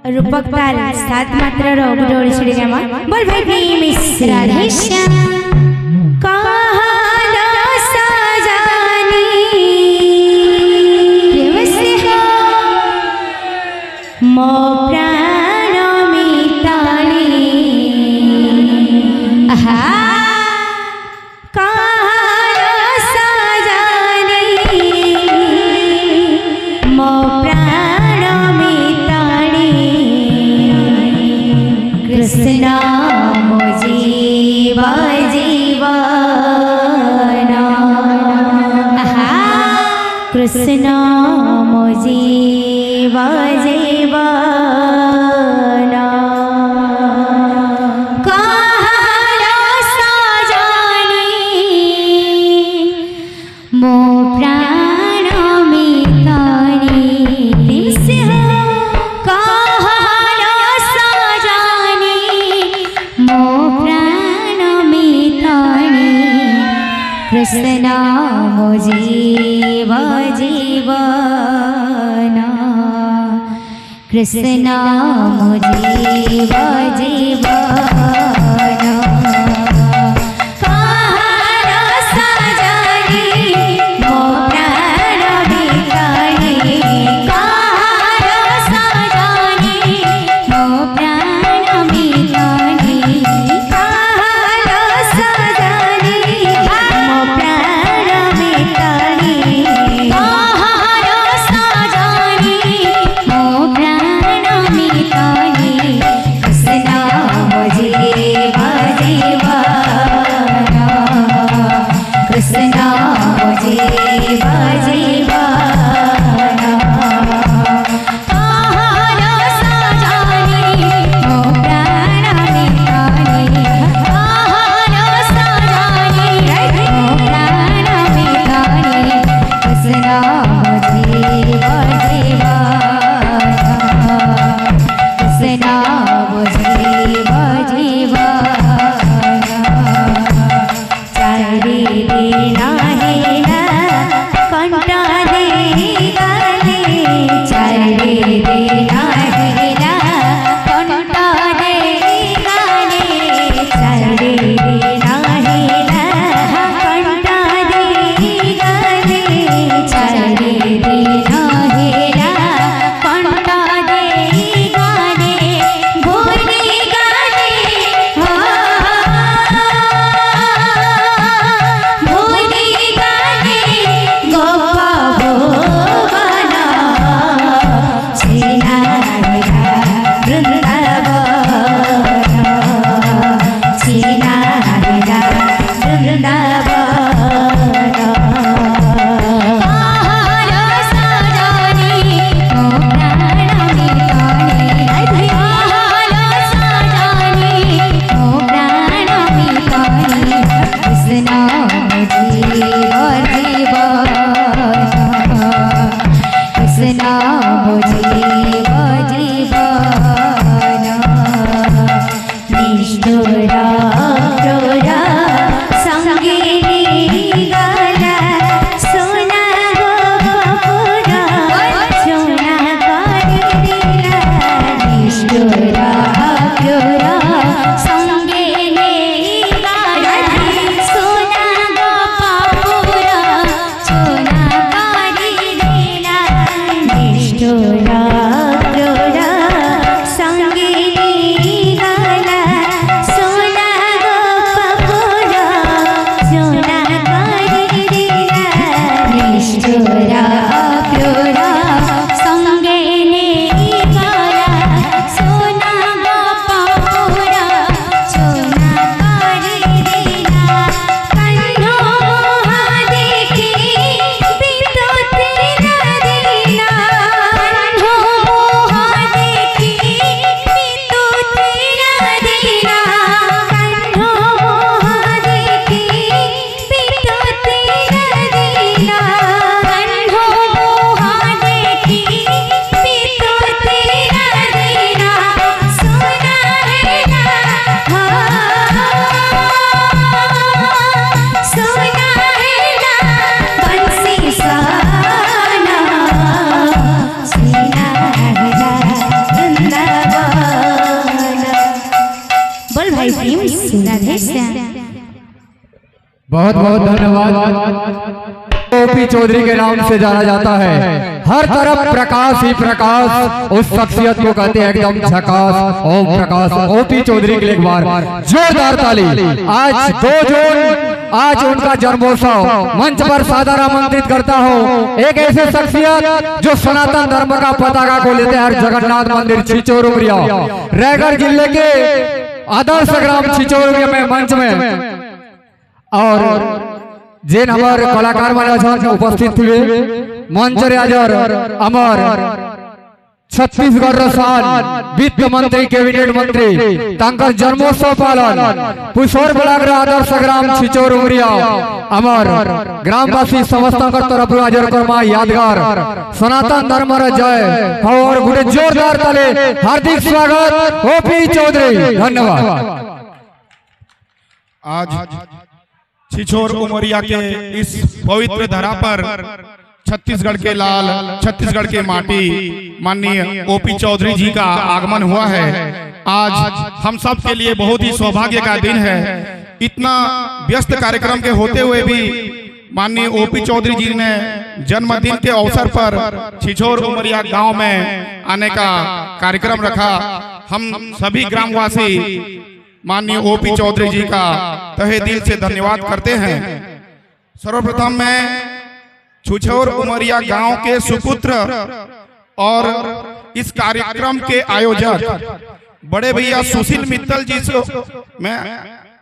रूपक ताल सात मात्र रोग ओडिसी गामा बोल भाई भीम राधे श्याम कहालो सजानी प्रेम से मो प्राण मिताली आहा कहालो सजानी मो प्राण मिताली कृष्ण मो जीव जीवना कृष्ण मो जीव जीवना कहालो सजानी मो प्राण मिताली कहालो सजानी मो प्राण मिताली कृष्ण मो जीव जीवना कृष्ण मो जीव जीवना कहालो सजानी मो प्राण मिताली कहालो सजानी मो प्राण मिताली कहालो सजानी मो प्राण मिताली कहालो सजानी मो प्राण मिताली कृष्ण मो जीव भाई प्रेम से राधे श्याम। बहुत बहुत धन्यवाद। ओपी चौधरी के नाम से जाना जाता है, हर तरफ प्रकाश ही प्रकाश, उस शख्सियत को कहते हैं एकदम झकास। ओम प्रकाश ओपी चौधरी के लिए एक बार जोरदार ताली। आज 2 जून, आज उनका जन्मोत्सव, मंच पर सादर आमंत्रित करता हूँ एक ऐसे शख्सियत जो सनातन धर्म का पताका को लेते हैं हर जगन्नाथ मंदिर छिचोर उमरिया, रायगढ़ जिले के आदर्श ग्राम छिचोर उमरिया में मंच में, और जेन हमारे कलाकार महाराज उपस्थित हुए मंच राजर अमर छत्तीसगढ़ रसान वित्त मंत्री कैबिनेट मंत्री तंकर जन्मोत्सव पालन पुष्वर बलाग्र आदर्श ग्राम छिचोर उमरिया अमर ग्रामवासी समस्त तरफ हाजर कर्मा यादगार सनातन धर्म जय और गुड़े जोरदार ताले हार्दिक स्वागत ओपी चौधरी। धन्यवाद। आज छिछोर उमरिया के इस पवित्र धरा पर छत्तीसगढ़ के लाल, छत्तीसगढ़ के माटी माननीय ओपी चौधरी जी का आगमन हुआ है। आज हम सब के लिए बहुत ही सौभाग्य का दिन है। इतना व्यस्त कार्यक्रम के होते हुए भी माननीय ओपी चौधरी जी ने जन्मदिन के अवसर पर छिछोर उमरिया गांव में आने का कार्यक्रम रखा। हम सभी ग्रामवासी माननीय ओपी चौधरी जी का तहे दिल से धन्यवाद करते हैं। सर्वप्रथम मैं छिछोर उमरिया गांव के सुपुत्र और इस कार्यक्रम के आयोजक बड़े भैया सुशील मित्तल जी से मैं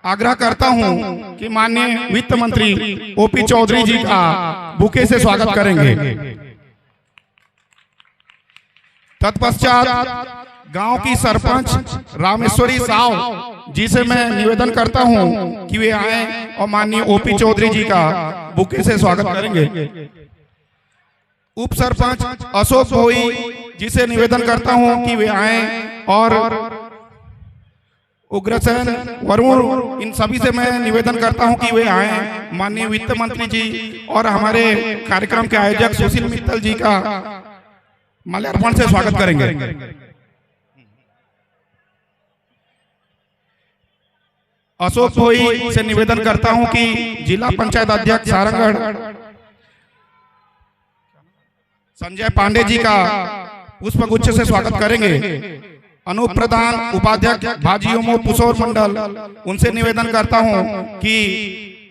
आग्रह करता हूं कि माननीय वित्त मंत्री ओपी चौधरी जी का बुके से स्वागत करेंगे। तत्पश्चात गांव की सरपंच रामेश्वरी साव जी से मैं निवेदन करता हूं कि वे आए और माननीय ओपी चौधरी जी का बुके से स्वागत करेंगे। उप सरपंच अशोक भोई जी से निवेदन करता हूं कि वे आए और उग्रसेन वरुण इन सभी से मैं निवेदन करता हूं कि वे आए। माननीय वित्त मंत्री जी और हमारे कार्यक्रम के आयोजक सुशील मित्तल जी का माल्यार्पण से स्वागत करेंगे। अशोक भोई से निवेदन करता हूं कि जिला पंचायत अध्यक्ष सारंगढ़ संजय पांडे जी का पुष्पगुच्छ से स्वागत करेंगे। अनूप प्रधान उपाध्यक्ष भाजियोमो पुसौर मंडल उनसे निवेदन करता हूं कि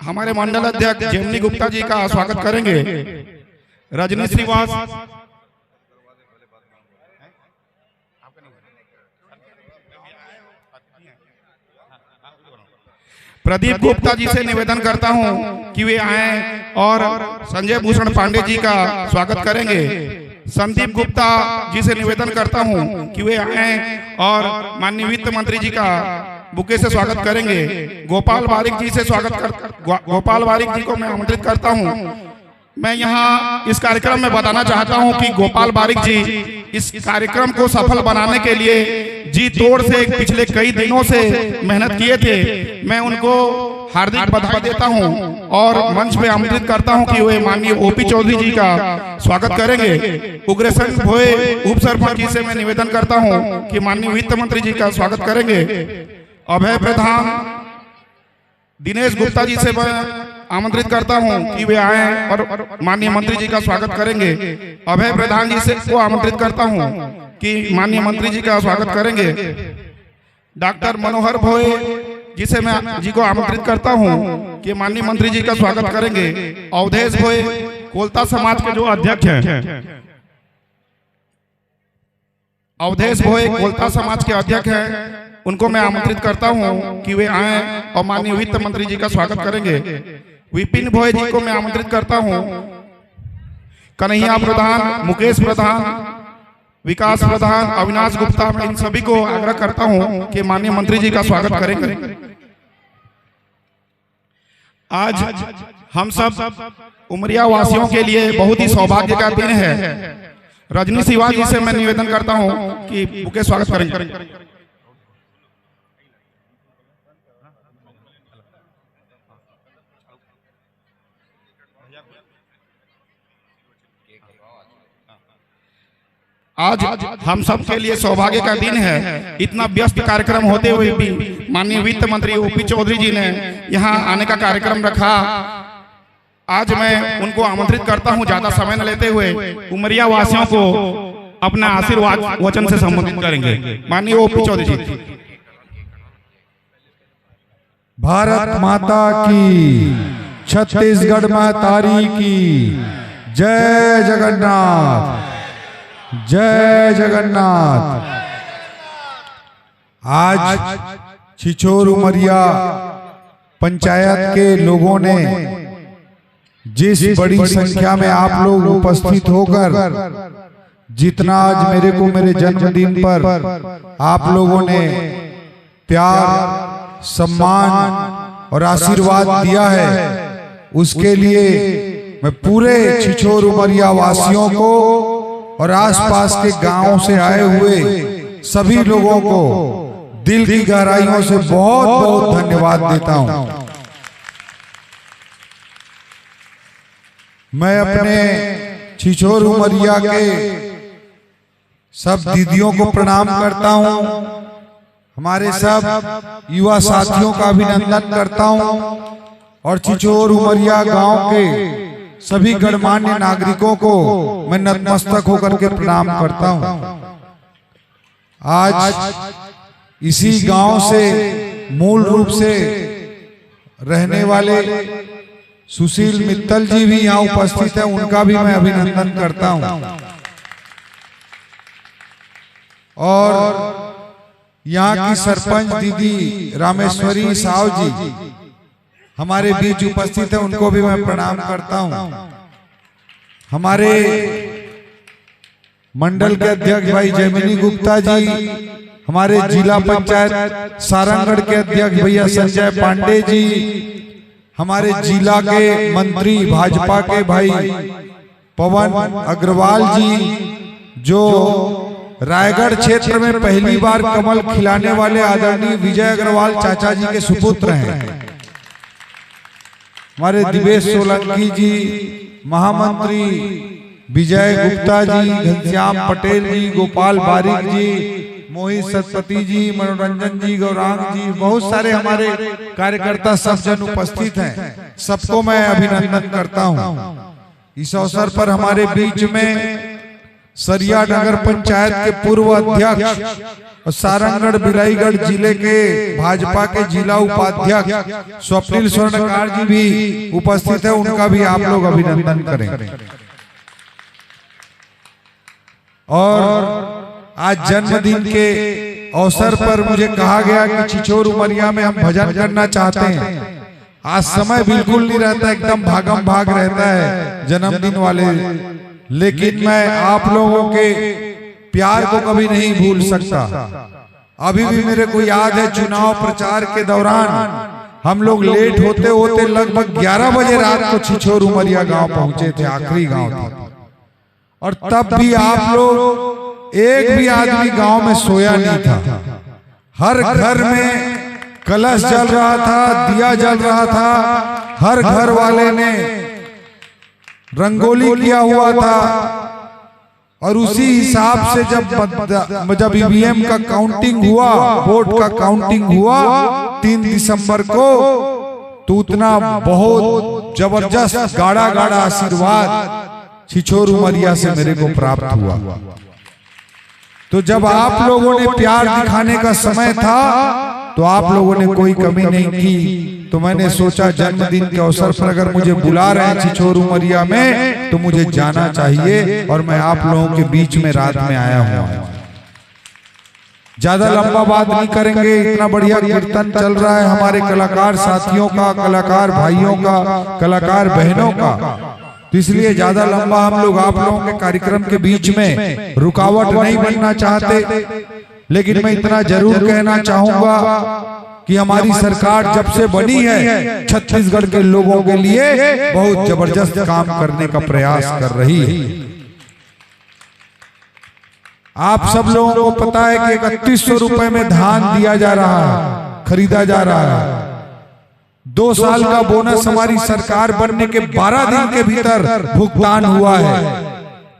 हमारे मंडल अध्यक्ष जेमनी गुप्ता जी का स्वागत करेंगे। रजनी श्रीवास प्रदीप गुप्ता जी से निवेदन करता हूं कि वे आए और संजय भूषण पांडे जी का स्वागत करेंगे। संदीप गुप्ता जी से निवेदन करता हूं कि वे आए और माननीय वित्त मंत्री जी का बुके से स्वागत करेंगे। गोपाल बारिक जी से गोपाल बारिक जी को मैं आमंत्रित करता हूं। मैं यहाँ इस कार्यक्रम में बताना चाहता हूं कि गोपाल बारिक जी इस कार्यक्रम को सफल बनाने के लिए जी तोड़ से पिछले कई दिनों से मेहनत किए थे। मैं उनको हार्दिक बधाई देता हूं और मंच पे आमंत्रित करता हूं कि वे माननीय ओपी चौधरी जी का स्वागत करेंगे। उग्रसेन भोए उप सरपंच जी से मैं निवेदन करता हूं कि माननीय वित्त मंत्री जी का स्वागत करेंगे। अभय प्रधान दिनेश गुप्ता जी से मैं आमंत्रित करता हूं कि वे आए और माननीय मंत्री जी का स्वागत करेंगे। अभय प्रधान जी से को आमंत्रित करता हूं कि माननीय मंत्री जी का स्वागत करेंगे। डॉक्टर मनोहर भोए जी से मैं जी को आमंत्रित करता हूं कि माननीय मंत्री जी का स्वागत करेंगे। अवधेश भोए कोलता समाज के जो अध्यक्ष हैं, अवधेश भोए कोलता समाज के अध्यक्ष हैं, उनको मैं आमंत्रित करता हूं कि वे आए और माननीय वित्त मंत्री जी का स्वागत करेंगे। विपिन भोए जी को मैं आमंत्रित करता हूं। कन्हैया प्रधान, मुकेश प्रधान, विकास प्रधान, अविनाश गुप्ता, मैं इन सभी को आग्रह करता हूं कि माननीय मंत्री जी का स्वागत करेंगे। आज हम सब उमरिया वासियों के लिए बहुत ही सौभाग्य का दिन है। रजनी शिवा जी से मैं निवेदन करता हूं कि बुके स्वागत करेंगे। आज हम सब के लिए सौभाग्य का दिन है। इतना व्यस्त कार्यक्रम होते हुए भी माननीय वित्त मंत्री ओपी चौधरी जी ने यहाँ आने का कार्यक्रम रखा। आज मैं उनको आमंत्रित करता हूँ, ज्यादा समय न लेते हुए उमरिया वासियों को अपना आशीर्वाद वचन से संबोधित करेंगे। माननीय ओपी चौधरी जी। भारत माता की, छत्तीसगढ़ महतारी की जय जगन्नाथ, जय जगन्नाथ। आज छिछोर उमरिया पंचायत के लोगों ने जिस बड़ी संख्या में आप लोग उपस्थित होकर जितना आज मेरे को मेरे जन्मदिन पर आप लोगों ने प्यार, सम्मान और आशीर्वाद दिया है, उसके लिए मैं पूरे छिछोर उमरिया वासियों को और आसपास के गांवों से आए हुए सभी लोगों को दिल की गहराइयों से बहुत बहुत धन्यवाद देता हूं। मैं अपने छिछोर उमरिया के सब दीदियों को प्रणाम करता हूं, हमारे सब युवा साथियों का अभिनंदन करता हूं और छिछोर उमरिया गांव के सभी गणमान्य नागरिकों को मैं नतमस्तक होकर के प्रणाम करता हूं। आज इसी गांव से मूल रूप से रहने वाले सुशील मित्तल जी भी यहाँ उपस्थित है, उनका भी मैं अभिनंदन करता हूं। और यहाँ की सरपंच दीदी रामेश्वरी साव जी हमारे बीच उपस्थित है, उनको भी मैं प्रणाम करता हूं। हमारे मंडल के अध्यक्ष भाई जयमिनी गुप्ता जी, हमारे जिला पंचायत सारंगगढ़ के अध्यक्ष भैया संजय पांडे जी, हमारे जिला के मंत्री भाजपा के भाई पवन अग्रवाल जी, जो रायगढ़ क्षेत्र में पहली बार कमल खिलाने वाले आदरणीय विजय अग्रवाल चाचा जी के सुपुत्र हैं, हमारे दिवेश सोलंकी जी, महामंत्री विजय गुप्ता जी, घनश्याम पटेल जी, गोपाल बारिक जी, मोहित सतपति जी, मनोरंजन जी, गौरांग जी, बहुत सारे हमारे कार्यकर्ता सब जन उपस्थित हैं, सबको मैं अभिनंदन करता हूं। इस अवसर पर हमारे बीच में सरिया नगर पंचायत के पूर्व अध्यक्ष और सारंगगढ़ बिलाईगढ़ जिले के भाजपा के जिला उपाध्यक्ष स्वप्निल स्वर्णकार जी भी उपस्थित है, उनका भी आप लोग अभिनंदन करें। और आज जन्मदिन के अवसर पर मुझे कहा गया कि छिछोर उमरिया में हम भजन करना चाहते हैं। आज समय बिल्कुल नहीं रहता, एकदम भागम भाग रहता है जन्मदिन वाले, लेकिन मैं आप लोगों के प्यार को कभी नहीं भूल सकता। अभी भी मेरे को याद है चुनाव प्रचार के दौरान हम लोग लेट होते होते लगभग 11 बजे रात को छिछोर उमरिया गांव पहुंचे थे, आखिरी गांव था, और तब भी आप लोग एक भी आदमी गांव में सोया नहीं था। हर घर में कलश जल रहा था, दिया जल रहा था, हर घर वाले ने रंगोली किया हुआ था। और उसी हिसाब से जब ईवीएम का काउंटिंग हुआ, वोट का काउंटिंग हुआ 3 दिसंबर को, तो उतना बहुत जबरदस्त गाढ़ा गाढ़ा आशीर्वाद छिछोर उमरिया से मेरे को प्राप्त हुआ। तो जब आप लोगों ने प्यार दिखाने का समय था तो आप लोगों ने कोई कमी नहीं की, तो मैंने सोचा जन्मदिन के अवसर पर अगर मुझे बुला रहे हैं छिछोर उमरिया में तो मुझे जाना चाहिए, और मैं आप लोगों के बीच में रात में आया हूं। ज्यादा लंबा बात नहीं करेंगे, इतना बढ़िया कीर्तन चल रहा है हमारे कलाकार साथियों का, कलाकार भाइयों का, कलाकार बहनों का, तो इसलिए ज्यादा लंबा हम लोग आप लोगों के कार्यक्रम के बीच में रुकावट नहीं बनना चाहते। लेकिन मैं इतना जरूर कहना चाहूंगा कि हमारी सरकार जब से बनी है छत्तीसगढ़ के लोगों के लिए बहुत जबरदस्त काम करने का प्रयास कर रही है। आप सब लोगों को पता है कि 3100 रुपए में धान दिया जा रहा है, खरीदा जा रहा है। 2 साल का बोनस हमारी सरकार बनने के 12 दिन के भीतर भुगतान हुआ है।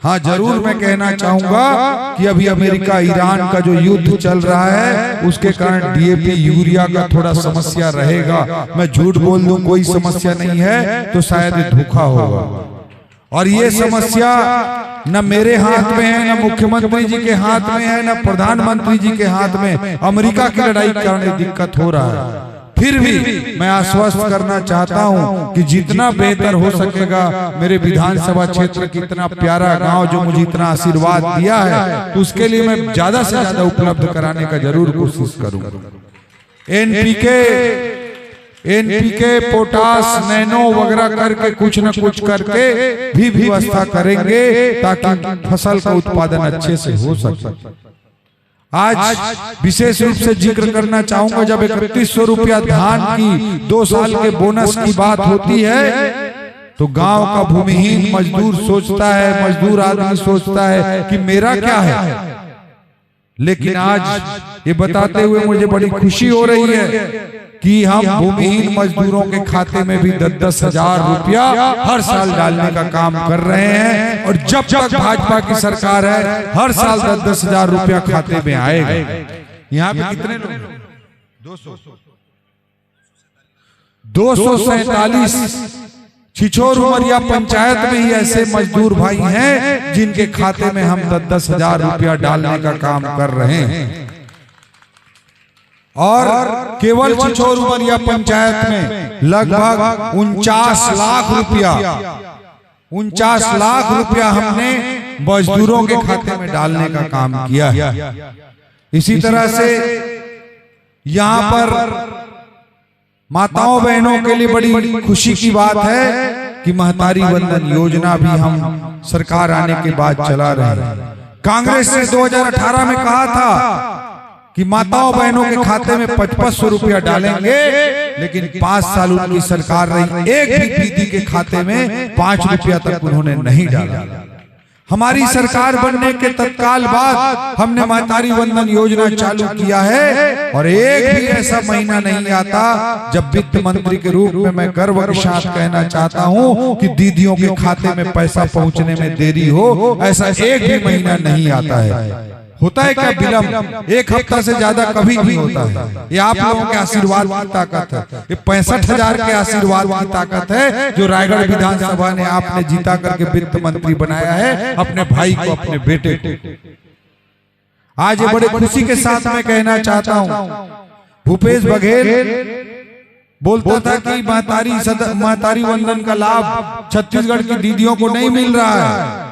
हाँ जरूर मैं कहना चाहूंगा कि अभी अमेरिका ईरान का जो युद्ध चल रहा है उसके कारण डीएपी यूरिया का थोड़ा समस्या रहेगा। मैं झूठ बोल दूं कोई समस्या नहीं है तो शायद धोखा होगा। और ये समस्या न मेरे हाथ में है, न मुख्यमंत्री जी के हाथ में है, न प्रधानमंत्री जी के हाथ में। अमेरिका की लड़ाई करने दिक्कत हो रहा है। फिर भी मैं आश्वस्त करना चाहता हूं कि जितना बेहतर हो सकेगा, मेरे विधानसभा क्षेत्र की इतना प्यारा गांव जो मुझे इतना आशीर्वाद दिया है, तो उसके लिए मैं ज्यादा से ज्यादा उपलब्ध कराने का जरूर कोशिश करूंगा। एनपीके पोटास नैनो वगैरह करके कुछ न कुछ करके भी व्यवस्था करेंगे ताकि फसल का उत्पादन अच्छे से हो सके। आज विशेष रूप से जिक्र करना चाहूंगा, जब 3100 रुपया धान की 2 साल के बोनस की बात होती है तो गांव का भूमिहीन मजदूर सोचता है, मजदूर आदमी सोचता है कि मेरा क्या है। लेकिन आज ये बताते हुए मुझे बड़ी खुशी हो रही है कि हम भूमिहीन मजदूरों के खाते में भी 10-10 हजार रुपया हर साल डालने का काम कर रहे हैं। और जब तक भाजपा की सरकार है हर साल 10-10 हजार रुपया खाते में आएगा। यहाँ पे कितने लोग? 247 छिछोर उमरिया पंचायत में ही ऐसे मजदूर भाई हैं जिनके खाते में हम 10-10 हजार रुपया डालने का काम कर रहे हैं। और केवल छिछोर उमरिया पंचायत में लगभग 49 लाख रुपया हमने मजदूरों के खाते में डालने का काम किया है। इसी तरह से यहाँ पर माताओं बहनों के लिए बड़ी खुशी की बात है कि महतारी वंदन योजना भी हम सरकार आने के बाद चला रहे हैं। कांग्रेस ने 2018 में कहा था कि माताओं बहनों के खाते में 5500 रुपया डालेंगे, लेकिन 5 साल उनकी सरकार रही, एक भी दीदी के खाते में 5 रुपया तक उन्होंने नहीं डाला। हमारी सरकार बनने के तत्काल बाद हमने महतारी वंदन योजना चालू किया है और एक भी ऐसा महीना नहीं आता जब वित्त मंत्री के रूप में मैं गर्व के साथ कहना चाहता हूं कि दीदियों के खाते में पैसा पहुंचने में देरी हो, ऐसा एक भी महीना नहीं आता है। होता है क्या विलंब? 1 हफ्ता से ज्यादा कभी नहीं होता है। ये आप लोगों के आशीर्वाद की ताकत है, ये 65,000 के आशीर्वाद की ताकत है जो रायगढ़ विधानसभा ने आपने जीता करके वित्त मंत्री बनाया है अपने भाई को, अपने बेटे को। आज ये बड़े खुशी के साथ मैं कहना चाहता हूँ, भूपेश बघेल बोलता था कि महतारी वंदन का लाभ छत्तीसगढ़ की दीदियों को नहीं मिल रहा है।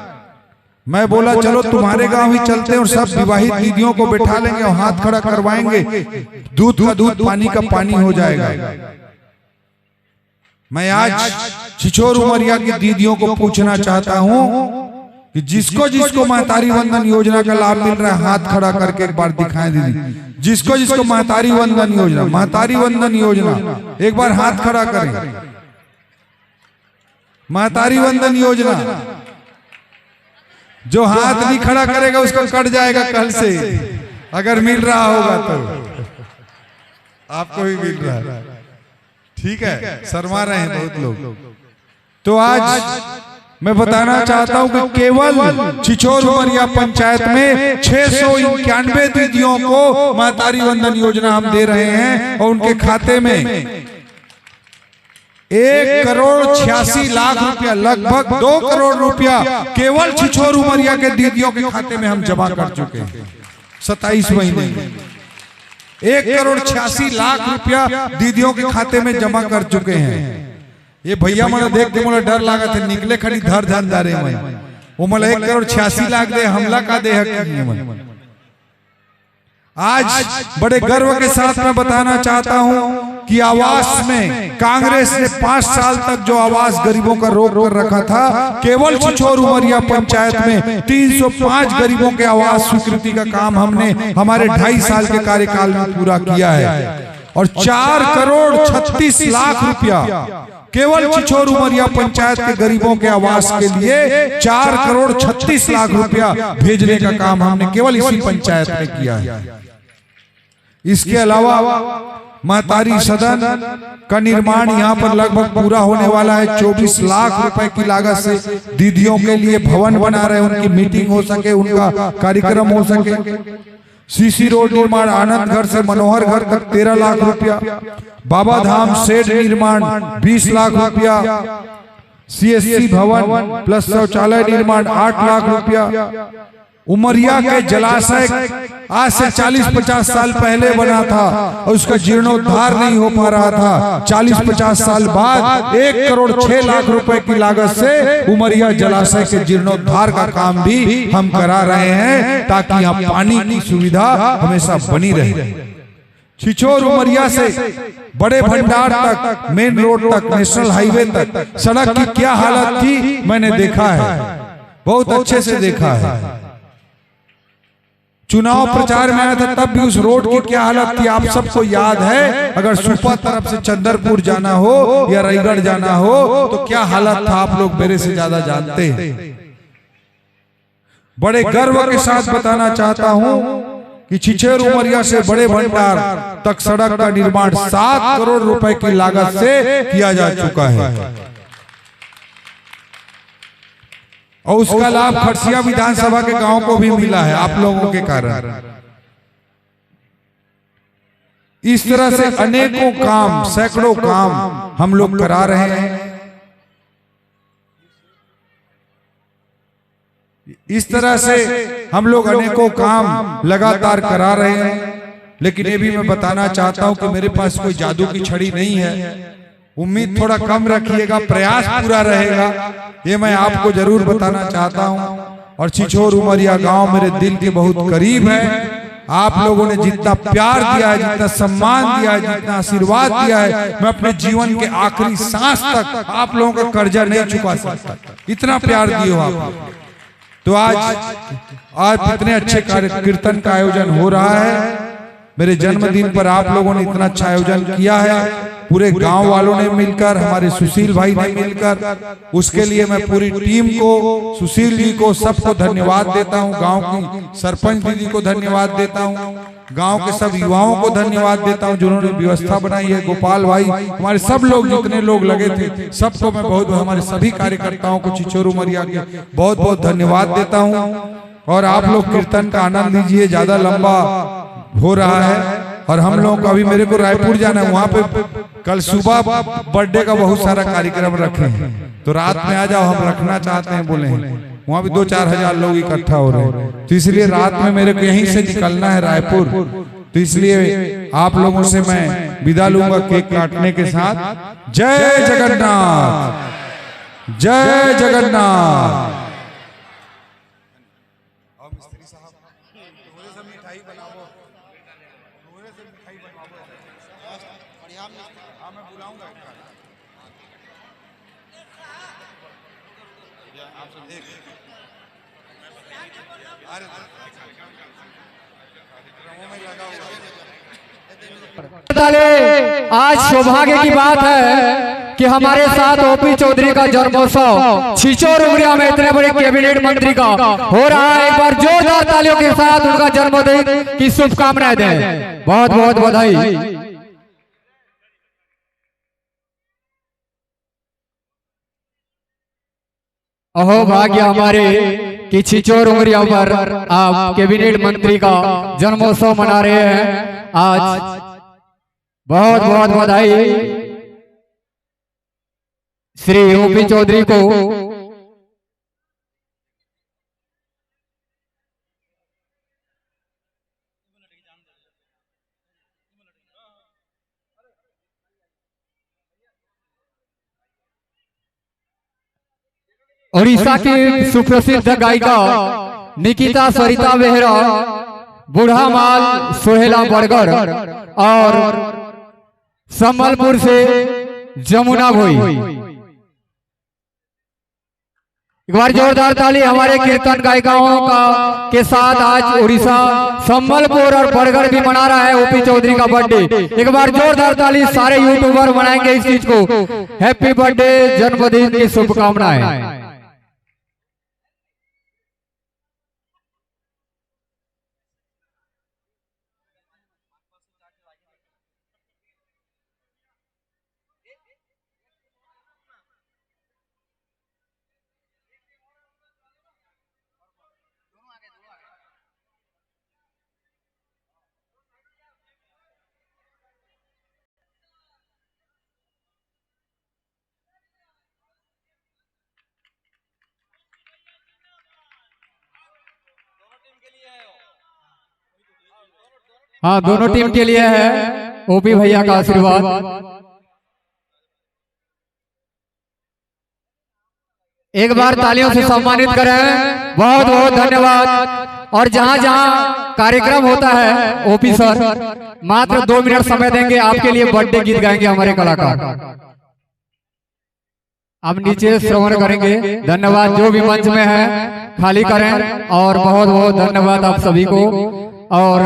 मैं बोला चलो तुम्हारे गांव ही चलते हैं और सब विवाहित दीदियों को बैठा लेंगे और हाथ खड़ा करवाएंगे, दूध का दूध पानी का पानी हो जाएगा। मैं आज छिछोर उमरिया की दीदियों को पूछना चाहता हूं कि जिसको महतारी वंदन योजना का लाभ मिल रहा है हाथ खड़ा करके एक बार दिखाएं दीदी। जिसको महतारी वंदन योजना एक बार हाथ खड़ा करें। महतारी वंदन योजना जो हाथ नहीं खड़ा करेगा उसको कट जाएगा कल से, अगर मिल रहा होगा तो। आपको भी मिल रहा है, ठीक है, शर्मा रहे हैं बहुत लोग। तो आज मैं बताना चाहता हूं कि केवल छिछोर उमरिया पंचायत में 691 दीदियों को महतारी वंदन योजना हम दे रहे हैं और उनके खाते में 1,86,00,000 रुपया, लगभग 2 करोड़ रुपया केवल छिछोर उमरिया के दीदियों के खाते में हम जमा कर चुके हैं 27 महीने में। 1,86,00,000 रुपया दीदियों के खाते में जमा कर चुके हैं। ये भैया मैंने देख के मुझे डर लगा था, निकले खड़ी धर धन दारे में वो मतलब 1,86,00,000 दे हमला का दे हक। आज बड़े गर्व के साथ मैं बताना चाहता हूं कि आवास में कांग्रेस ने 5 साल तक जो आवास गरीबों का रोक कर रखा था, केवल छिछोर उमरिया पंचायत में 305 गरीबों के आवास स्वीकृति का काम हमने हमारे 2.5 साल के कार्यकाल में पूरा किया है। और 4,36,00,000 रुपया केवल छिछोर उमरिया पंचायत के गरीबों के आवास के लिए 4,36,00,000 रुपया भेजने का काम हमने केवल इसी पंचायत में किया है। इसके अलावा महतारी सदन का निर्माण यहाँ पर लगभग पूरा होने वाला है। 24 लाख रुपए की लागत से दीदियों के लिए भवन बना रहे हैं, उनकी मीटिंग हो सके, उनका कार्यक्रम हो सके। सीसी रोड निर्माण आनंद घर से मनोहर घर तक 13 लाख रुपया, बाबा धाम शेड निर्माण 20 लाख रुपया, CSC भवन प्लस शौचालय निर्माण 8 लाख रुपया। उमरिया के जलाशय आज से 40-50 साल पहले बना था और उसका जीर्णोद्धार नहीं हो पा रहा था। 40-50 साल बाद 1 करोड़ 6 लाख रुपए की लागत से उमरिया जलाशय के जीर्णोद्धार का काम भी हम करा रहे हैं, ताकि यहाँ पानी की सुविधा हमेशा बनी रहे। छिछोर उमरिया से बड़े भंडार तक, मेन रोड तक, नेशनल हाईवे तक सड़क की क्या हालत थी मैंने देखा है, बहुत अच्छे से देखा है। चुनाव प्रचार में आया था तब भी उस रोड की क्या हालत थी आप सबको याद है। अगर सुपा तरफ से चंद्रपुर जाना हो या रायगढ़ जाना हो तो क्या हालत था आप लोग मेरे से ज्यादा जानते हैं। बड़े गर्व के साथ बताना चाहता हूं कि छिछोर उमरिया से बड़े भंडार तक सड़क का निर्माण 7 करोड़ रुपए की लागत से किया जा चुका है और उसका लाभ खरसिया विधानसभा के गांव को भी मिला है आप लोगों के कारण। इस तरह से अनेकों काम, सैकड़ों काम हम लोग करा रहे हैं। इस तरह से हम लोग अनेकों काम लगातार करा रहे हैं। लेकिन ये भी मैं बताना चाहता हूं कि मेरे पास कोई जादू की छड़ी नहीं है। उम्मीद थोड़ा कम रखिएगा, प्रयास पूरा रहेगा, ये मैं आपको जरूर बताना चाहता हूं। और छिछोर उमरिया गांव मेरे दिल के बहुत करीब है। आप लोगों ने जितना प्यार दिया है, जितना सम्मान दिया है, जितना आशीर्वाद दिया है, मैं अपने जीवन के आखिरी सांस तक आप लोगों का कर्जा नहीं चुका सकता। इतना प्यार दिए हो आप। तो आज इतने अच्छे कीर्तन का आयोजन हो रहा है। मेरे जन्मदिन पर आप लोगों ने इतना अच्छा आयोजन किया है, पूरे गांव वालों ने मिलकर, हमारे सुशील भाई ने मिलकर। उसके लिए मैं पूरी टीम को, सुशील जी को, सबको धन्यवाद देता हूं। गांव की सरपंच दीदी को धन्यवाद देता हूं, गांव के सब युवाओं को धन्यवाद देता हूं जिन्होंने व्यवस्था बनाई है। गोपाल भाई, हमारे सब लोग जितने लोग लगे थे सबको मैं बहुत, हमारे सभी कार्यकर्ताओं को छिछोर उमरिया के बहुत बहुत धन्यवाद देता हूँ। और आप लोग कीर्तन का आनंद लीजिए, ज्यादा लंबा हो रहा है। और हम लोगों को अभी, मेरे को रायपुर जाना है, वहां पे कल सुबह बर्थडे का बहुत सारा कार्यक्रम रखे हैं, तो रात में आ जाओ, हम रखना चाहते हैं बोले हैं। वहां भी 2-4 हजार लोग इकट्ठा हो रहे हैं, तो इसलिए रात में मेरे को यहीं से निकलना है रायपुर। तो इसलिए आप लोगों से मैं विदा लूंगा केक काटने के साथ। जय जगन्नाथ, जय जगन्नाथ। आज सौभाग्य की बात है कि हमारे साथ ओपी चौधरी का जन्मोत्सव छिछोर उमरिया में इतने बड़े कैबिनेट मंत्री का हो रहा है। एक बार जोरदार तालियों के साथ उनका जन्मदिन की शुभकामनाएं दें। बहुत बहुत बधाई। अहो भाग्य हमारे कि छिछोर उमरिया पर आप कैबिनेट मंत्री का जन्मोत्सव मना रहे हैं आज। बहुत बहुत बधाई श्री ओपी चौधरी को। उड़ीसा की सुप्रसिद्ध गायिका निकिता सरिता बेहरा, बूढ़ा माल सोहेला बरगर और संबलपुर से जमुना भोई। एक बार जोरदार ताली हमारे कीर्तन गायिकाओं का के साथ। आज उड़ीसा, संबलपुर और बरगढ़ भी मना रहा है ओपी चौधरी का बर्थडे। एक बार जोरदार ताली, सारे यूट्यूबर मनाएंगे इस चीज को। हैप्पी बर्थडे, जन्मदिन की शुभकामनाएं। हाँ, दोनों टीम के लिए है ओपी भैया का आशीर्वाद। एक बार तालियों से सम्मानित करें। बहुत बहुत धन्यवाद। और जहां जहां कार्यक्रम होता है ओपी सर मात्र 2 मिनट समय देंगे, आपके लिए बर्थडे गीत गाएंगे हमारे कलाकार। आप नीचे श्रवण करेंगे। धन्यवाद। जो भी मंच में है खाली करें। और बहुत बहुत धन्यवाद आप सभी को। और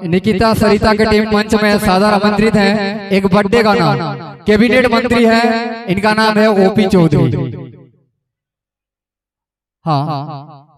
निकिता सरिता के टीम मंच में सादर आमंत्रित हैं। एक बर्थडे गाना कैबिनेट मंत्री है, इनका नाम है ओपी चौधरी। हाँ,